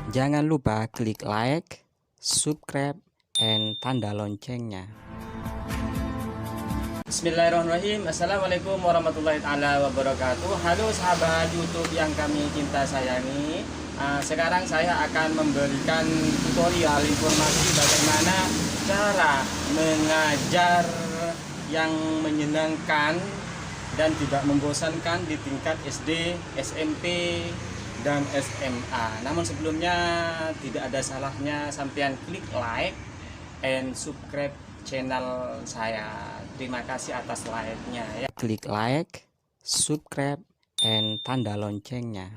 Jangan lupa klik like, subscribe, and tanda loncengnya. Bismillahirrahmanirrahim. Assalamualaikum warahmatullahi taala wabarakatuh. Halo sahabat YouTube yang kami cinta sayangi. Sekarang saya akan memberikan tutorial informasi bagaimana cara mengajar yang menyenangkan dan tidak membosankan di tingkat SD, SMP, dan SMA. Namun sebelumnya tidak ada salahnya sampean klik like and subscribe channel saya. Terima kasih atas like-nya ya. Klik like, subscribe, and tanda loncengnya.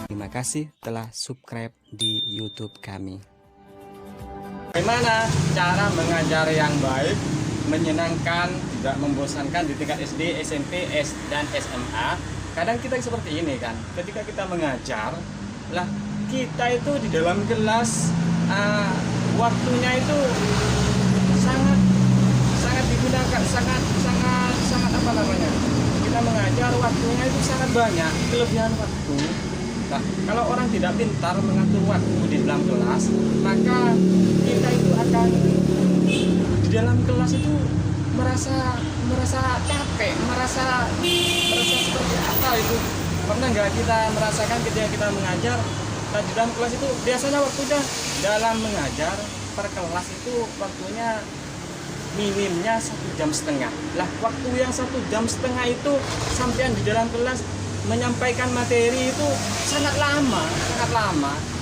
Terima kasih telah subscribe di YouTube kami. Bagaimana cara mengajar yang baik, menyenangkan, tidak membosankan di tingkat SD, SMP, dan SMA? Kadang kita seperti ini kan, ketika kita mengajar, lah kita itu di dalam kelas waktunya itu sangat digunakan, sangat apa namanya? Kita mengajar waktunya itu sangat banyak, kelebihan waktu. Nah, kalau orang tidak pintar mengatur waktu di dalam kelas, maka kita itu akan di dalam kelas itu merasa capek, merasa seperti apa itu. Pernah nggak kita merasakan ketika kita mengajar di dalam kelas itu biasanya waktunya dalam mengajar per kelas itu waktunya minimnya 1,5 jam. Lah waktu yang 1,5 jam itu sampean di dalam kelas menyampaikan materi itu sangat lama.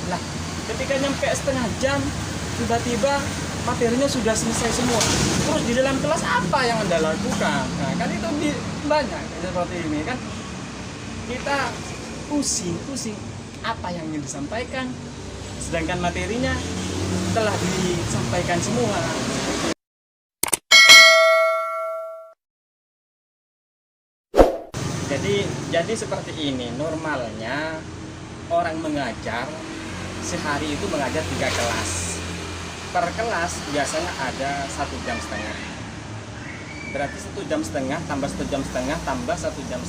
Lah ketika nyampe setengah jam tiba-tiba materinya sudah selesai semua. Terus di dalam kelas apa yang Anda lakukan? Nah, kan itu banyak seperti ini kan. Kita pusing apa yang ingin disampaikan, sedangkan materinya telah disampaikan semua. Jadi seperti ini normalnya orang mengajar sehari itu mengajar 3 kelas. Per kelas biasanya ada 1,5 jam. Berarti 1,5 jam tambah 1,5 jam tambah 1,5 jam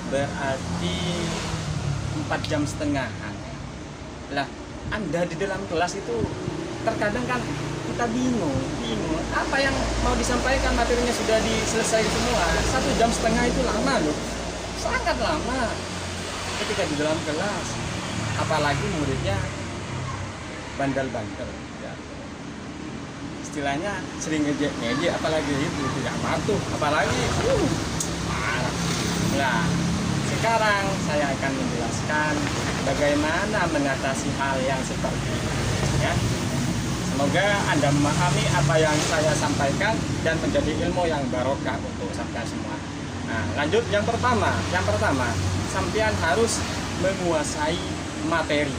berarti 4,5 jam. Lah Anda di dalam kelas itu terkadang kan kita bingung apa yang mau disampaikan, materinya sudah diselesai semua. 1,5 jam itu lama loh, sangat lama ketika di dalam kelas, apalagi muridnya bandel-bandel ya. Istilahnya sering ngejek apalagi itu tidak patuh, apalagi marah. Nah sekarang saya akan menjelaskan bagaimana mengatasi hal yang seperti ini ya. Semoga Anda memahami apa yang saya sampaikan dan menjadi ilmu yang barokah untuk sampai semua. Nah, lanjut yang pertama, sampean harus menguasai materi.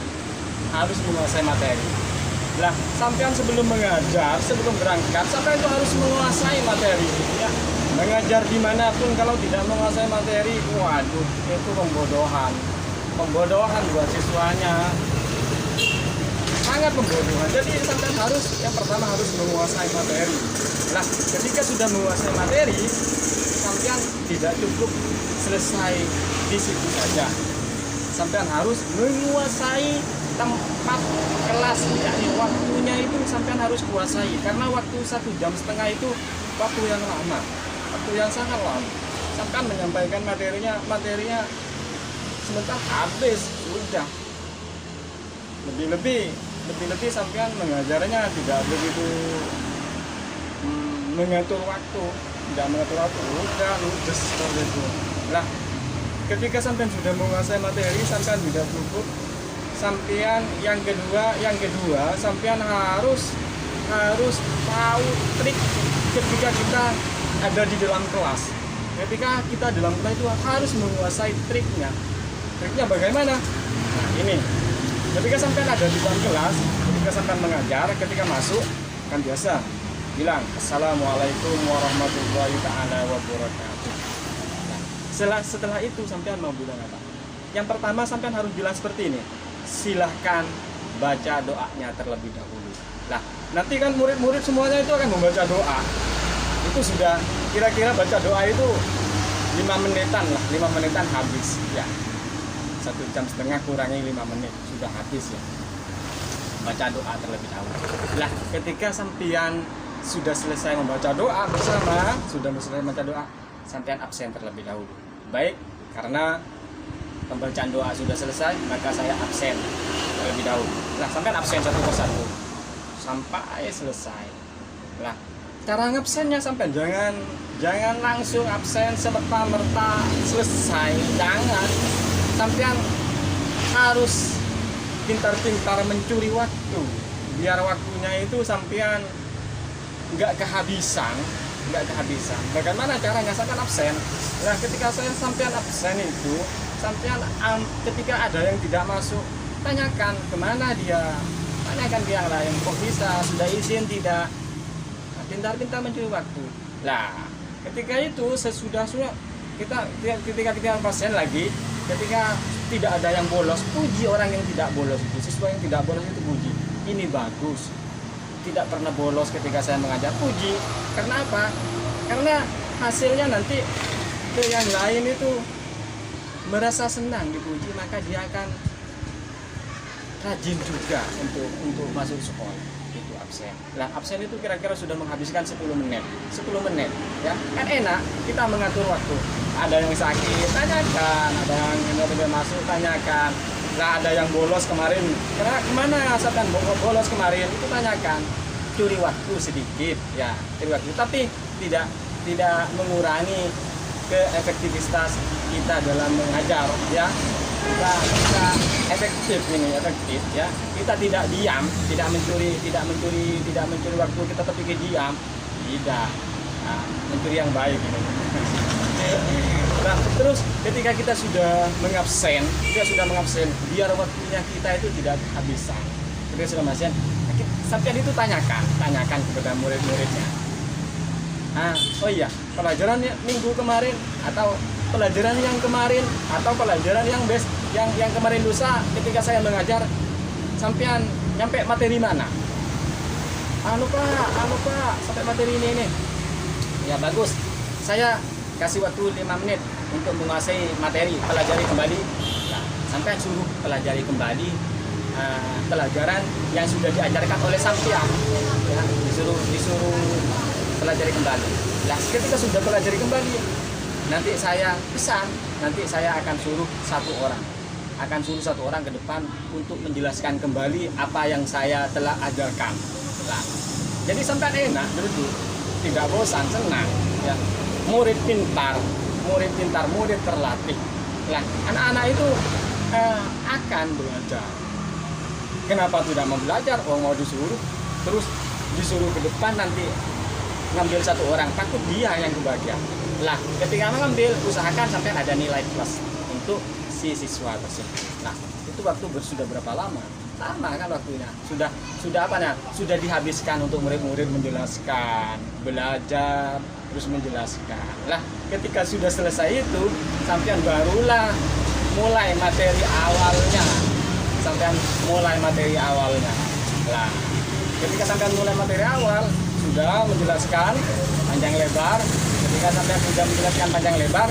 Lah, sampean sebelum mengajar, sebelum berangkat, sampean itu harus menguasai materi. Ya, mengajar dimanapun kalau tidak menguasai materi, waduh, itu pembodohan buat siswanya. Sangat pembodohan. Jadi sampean yang pertama harus menguasai materi. Nah, ketika sudah menguasai materi, sampean tidak cukup selesai di situ saja. Sampean harus menguasai tempat kelas, yakni waktunya itu sampean harus kuasai. Karena waktu 1,5 jam itu waktu yang lama, waktu yang sangat lama. Sampean menyampaikan materinya sebentar habis sudah. Lebih sampean mengajarnya tidak begitu mengatur waktu, udah ludes seperti itu. Nah, ketika sampean sudah menguasai materi, sampean sudah cukup. Sampean yang kedua sampean harus tahu trik ketika kita ada di dalam kelas. Ketika kita dalam kelas itu harus menguasai triknya. Triknya bagaimana? Nah, ini. Ketika sampean ada di dalam kelas, ketika sampean mengajar, ketika masuk kan biasa bilang assalamualaikum warahmatullahi taala wabarakatuh. Nah, setelah itu sampean mau bilang apa? Yang pertama sampean harus bilang seperti ini. Silahkan baca doanya terlebih dahulu. Nah, nanti kan murid-murid semuanya itu akan membaca doa. Itu sudah kira-kira baca doa itu 5 menitan habis ya. 1,5 jam kurangi 5 menit sudah habis ya. Baca doa terlebih dahulu. Lah, ketika sampean sudah selesai membaca doa bersama, sudah selesai membaca doa, sampean absen terlebih dahulu. Baik, karena pembacaan doa sudah selesai, maka saya absen terlebih dahulu. Lah, sampean absen satu persatu sampai selesai. Lah, cara ngabsennya sampean jangan langsung absen semerta-merta selesai. Jangan. Sampean harus pintar-pintar mencuri waktu biar waktunya itu sampean nggak kehabisan. Bagaimana caranya sampean absen? Nah, ketika saya sampean absen itu, sampean ketika ada yang tidak masuk, tanyakan kemana dia, tanyakan dia yang lain, kok bisa, sudah izin tidak. Nah, pintar-pintar mencuri waktu. Lah, ketika itu sesudah ketika kita absen lagi, ketika tidak ada yang bolos, puji orang yang tidak bolos itu. Siswa yang tidak bolos itu puji. Ini bagus. Tidak pernah bolos ketika saya mengajar, puji. Karena apa? Karena hasilnya nanti ke yang lain itu merasa senang dipuji, maka dia akan rajin juga untuk masuk sekolah. Itu absen. Lah, absen itu kira-kira sudah menghabiskan 10 menit. 10 menit, ya. Kan enak kita mengatur waktu. Ada yang sakit, tanyakan. Ada yang tidak masuk, tanyakan. Lah, ada yang bolos kemarin. Kemana sampean bolos kemarin? Itu tanyakan. Curi waktu sedikit, ya. Curi waktu, tapi tidak mengurangi keefektivitas kita dalam mengajar, ya. Kita efektif ya. Kita tidak diam, tidak mencuri waktu kita tapi diam, tidak. Nah, mencuri yang baik ini. Nah, terus ketika kita sudah mengabsen, biar waktunya kita itu tidak kehabisan. Ketika sudah mengabsen, sampean itu tanyakan kepada murid-muridnya. Oh iya, pelajaran minggu kemarin atau pelajaran yang kemarin atau pelajaran yang kemarin lusa ketika saya mengajar, sampean nyampe materi mana? Anu Pak, sampai materi ini. Ya bagus. Saya kasih waktu 5 menit untuk menguasai materi, pelajari kembali. Nah, sampean suruh pelajari kembali pelajaran yang sudah diajarkan oleh sampean. Ya, disuruh pelajari kembali. Nah, ketika sudah pelajari kembali, nanti saya pesan, nanti saya akan suruh satu orang ke depan untuk menjelaskan kembali apa yang saya telah ajarkan. Nah, jadi sampai enak duduk, tidak bosan, senang. Ya. Murid pintar, murid terlatih. Nah, anak-anak itu akan belajar. Kenapa tidak mau belajar? Mau disuruh, terus disuruh ke depan nanti ngambil satu orang, takut dia yang kebagian. Lah, ketika mengambil, usahakan sampai ada nilai plus untuk si siswa tersebut. Nah, itu waktu sudah berapa lama? Lama kan waktunya. Sudah dihabiskan untuk murid-murid menjelaskan, belajar, terus menjelaskan. Lah, ketika sudah selesai itu, sampean barulah mulai materi awalnya. Lah, ketika sampean mulai materi awal, sudah menjelaskan panjang lebar. Ketika sampai sudah menjelaskan panjang lebar,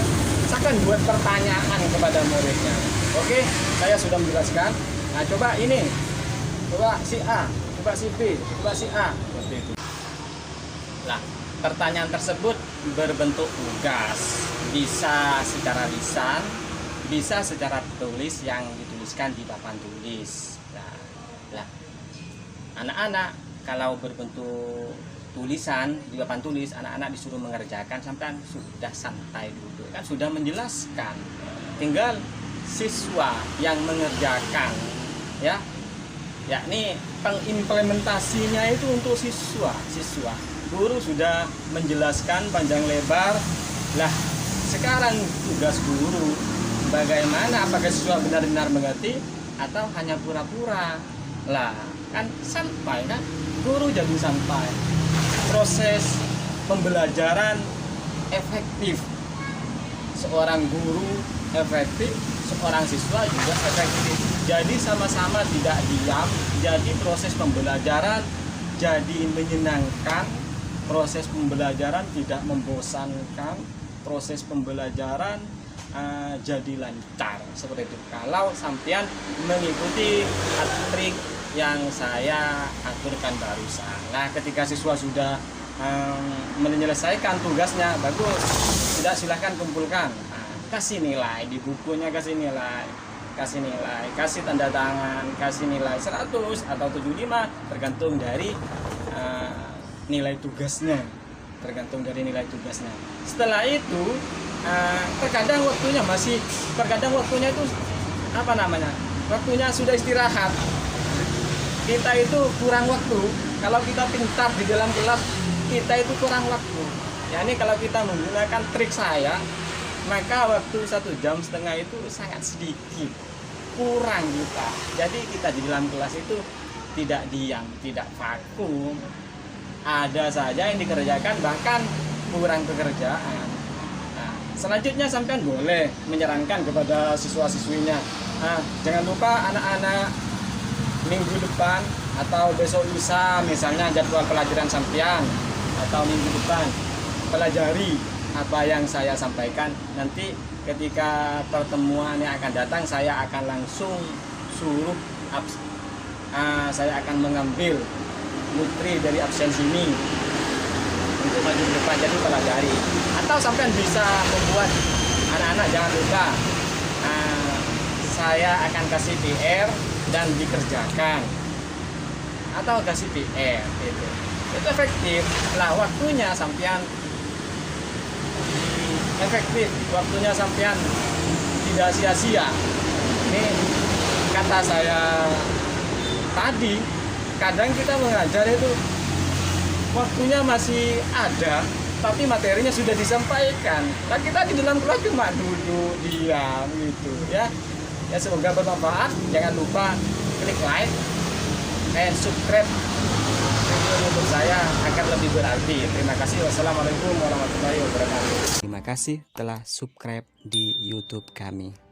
silakan buat pertanyaan kepada muridnya. Oke, saya sudah menjelaskan. Nah, coba si A, coba si B, coba si A, seperti itu. Nah, pertanyaan tersebut berbentuk tugas, bisa secara lisan, bisa secara tulis yang dituliskan di papan tulis. Nah, anak-anak kalau berbentuk tulisan di papan tulis, anak-anak disuruh mengerjakan, sampai sudah santai duduk, kan sudah menjelaskan, tinggal siswa yang mengerjakan, ya, yakni pengimplementasinya itu untuk siswa. Guru sudah menjelaskan panjang lebar. Lah, sekarang tugas guru bagaimana, apakah siswa benar-benar mengerti atau hanya pura-pura. Lah, kan santai kan, guru jadi santai. Proses pembelajaran efektif, seorang guru efektif, seorang siswa juga efektif. Jadi sama-sama tidak diam, jadi proses pembelajaran jadi menyenangkan, proses pembelajaran tidak membosankan, proses pembelajaran jadi lancar seperti itu kalau sampean mengikuti trik yang saya aturkan barusan. Nah, ketika siswa sudah menyelesaikan tugasnya, bagus, sudah silahkan kumpulkan. Nah, kasih nilai di bukunya, kasih nilai, kasih tanda tangan, kasih nilai 100 atau 75 tergantung dari nilai tugasnya, Setelah itu terkadang waktunya itu waktunya sudah istirahat. Kita itu kurang waktu. Kalau kita pintar di dalam kelas, kita itu kurang waktu. Ya, ini kalau kita menggunakan trik saya, maka waktu 1,5 jam itu sangat sedikit, kurang kita. Jadi kita di dalam kelas itu tidak diam, tidak vakum. Ada saja yang dikerjakan, bahkan kurang pekerjaan. Nah, selanjutnya sampean boleh menyarankan kepada siswa-siswinya, jangan lupa anak-anak minggu depan atau besok lusa misalnya jadwal pelajaran sampean, atau minggu depan pelajari apa yang saya sampaikan. Nanti ketika pertemuan yang akan datang, saya akan langsung suruh saya akan mengambil nutri dari absensi ini untuk maju ke depan, jadi pelajari. Atau sampean bisa membuat anak-anak, jangan lupa saya akan kasih PR dan dikerjakan, atau kasih PR gitu. Itu efektif lah, waktunya sampean tidak sia-sia. Ini kata saya tadi, kadang kita mengajar itu waktunya masih ada tapi materinya sudah disampaikan. Nah, kita di dalam kelas cuma duduk diam gitu ya. Ya, semoga bermanfaat. Jangan lupa klik like and subscribe video YouTube saya akan lebih berarti. Terima kasih. Wassalamualaikum warahmatullahi wabarakatuh. Terima kasih telah subscribe di YouTube kami.